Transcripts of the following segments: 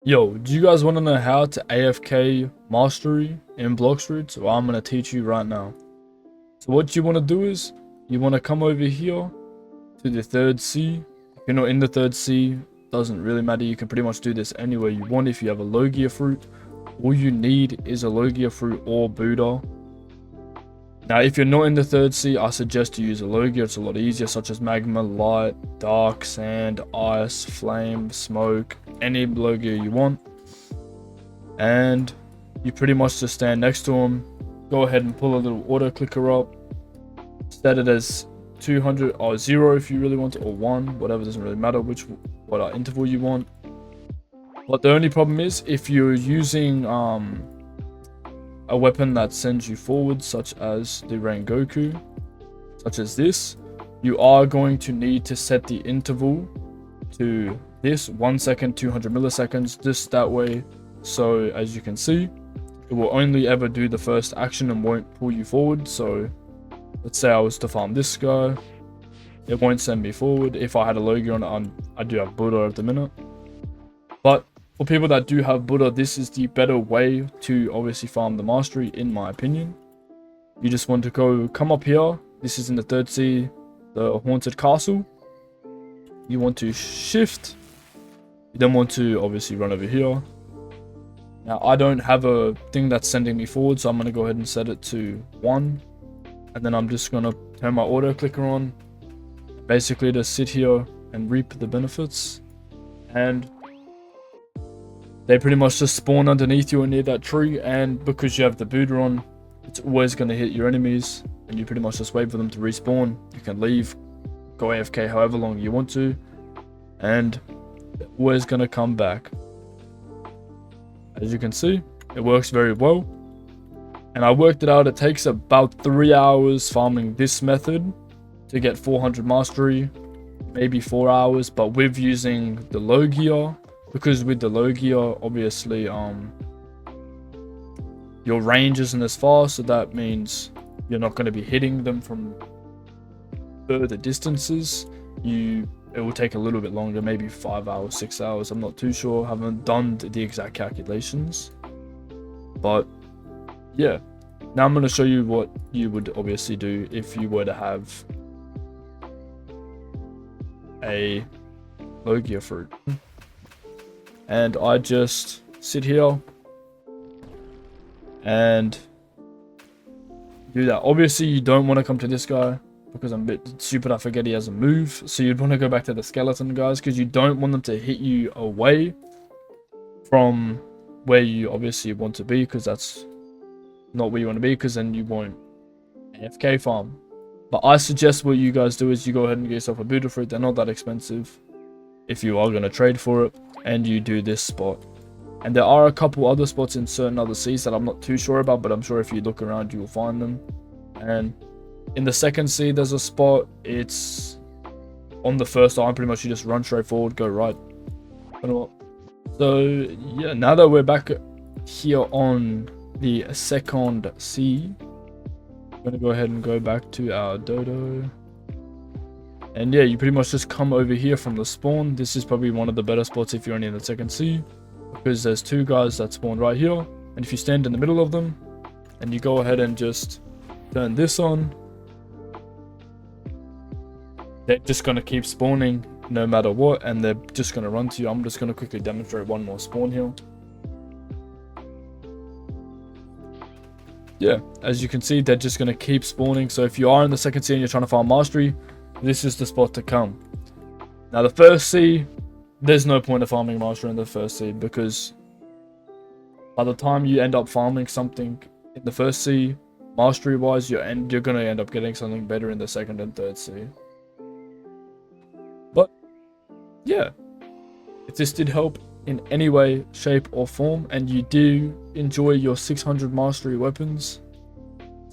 Yo, do you guys want to know how to AFK mastery in Blox routes? Well, I'm going to teach you right now. So what you want to do is, you want to come over here to the third C. If you're not in the third C, doesn't really matter. You can pretty much do this anywhere you want if you have a Logia fruit. All you need is a Logia fruit or Buddha. Now, if you're not in the third C, I suggest you use a Logia. It's a lot easier, such as Magma, Light, Dark, Sand, Ice, Flame, Smoke, any Logia you want. And you pretty much just stand next to them. Go ahead and pull a little auto clicker up. Set it as 200 or 0 if you really want to, or 1, whatever, doesn't really matter what interval you want. But the only problem is if you're using a weapon that sends you forward, such as the Rengoku, such as this, you are going to need to set the interval to this 1 second, 200 milliseconds, just that way. So as you can see, it will only ever do the first action and won't pull you forward. So let's say I was to farm this guy, it won't send me forward. If I had a Logia on it, I do have Buddha at the minute. But for people that do have Buddha, this is the better way to obviously farm the mastery, in my opinion. You just want to come up here. This is in the third C, the Haunted Castle. You want to shift. You then want to obviously run over here. Now, I don't have a thing that's sending me forward, so I'm going to go ahead and set it to 1. And then I'm just going to turn my auto clicker on. Basically to sit here and reap the benefits. And they pretty much just spawn underneath you or near that tree, and because you have the Buddha on, it's always going to hit your enemies, and you pretty much just wait for them to respawn. You can leave, go AFK however long you want to, and they're always going to come back. As you can see, it works very well, and I worked it out. It takes about 3 hours farming this method to get 400 mastery, maybe 4 hours, but with using the Logia. Because with the Logia, obviously, your range isn't as far, so that means you're not going to be hitting them from further distances. It will take a little bit longer, maybe 5 hours, 6 hours. I'm not too sure. I haven't done the exact calculations. But yeah, now I'm going to show you what you would obviously do if you were to have a Logia fruit. And I just sit here and do that. Obviously, you don't want to come to this guy because I'm a bit stupid. I forget he has a move. So you'd want to go back to the skeleton guys because you don't want them to hit you away from where you obviously want to be, because that's not where you want to be, because then you won't AFK farm. But I suggest what you guys do is you go ahead and get yourself a Buddha fruit. They're not that expensive if you are going to trade for it. And you do this spot, and there are a couple other spots in certain other seas that I'm not too sure about, but I'm sure if you look around you will find them. And in the second sea there's a spot. It's on the first arm. Pretty much you just run straight forward, go right. So yeah, now that we're back here on the second sea, I'm gonna go ahead and go back to our dodo. And yeah, you pretty much just come over here from the spawn. This is probably one of the better spots if you're only in the second sea, because there's 2 guys that spawn right here. And if you stand in the middle of them and you go ahead and just turn this on, they're just going to keep spawning no matter what, and they're just going to run to you. I'm just going to quickly demonstrate one more spawn here. Yeah, as you can see, they're just going to keep spawning. So if you are in the second sea and you're trying to farm mastery, this is the spot to come. Now the first sea, there's no point of farming mastery in the first sea, because by the time you end up farming something in the first sea, mastery wise, you're going to end up getting something better in the second and third sea. But yeah, if this did help in any way, shape or form, and you do enjoy your 600 mastery weapons,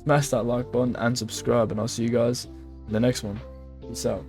smash that like button and subscribe, and I'll see you guys in the next one. Peace out.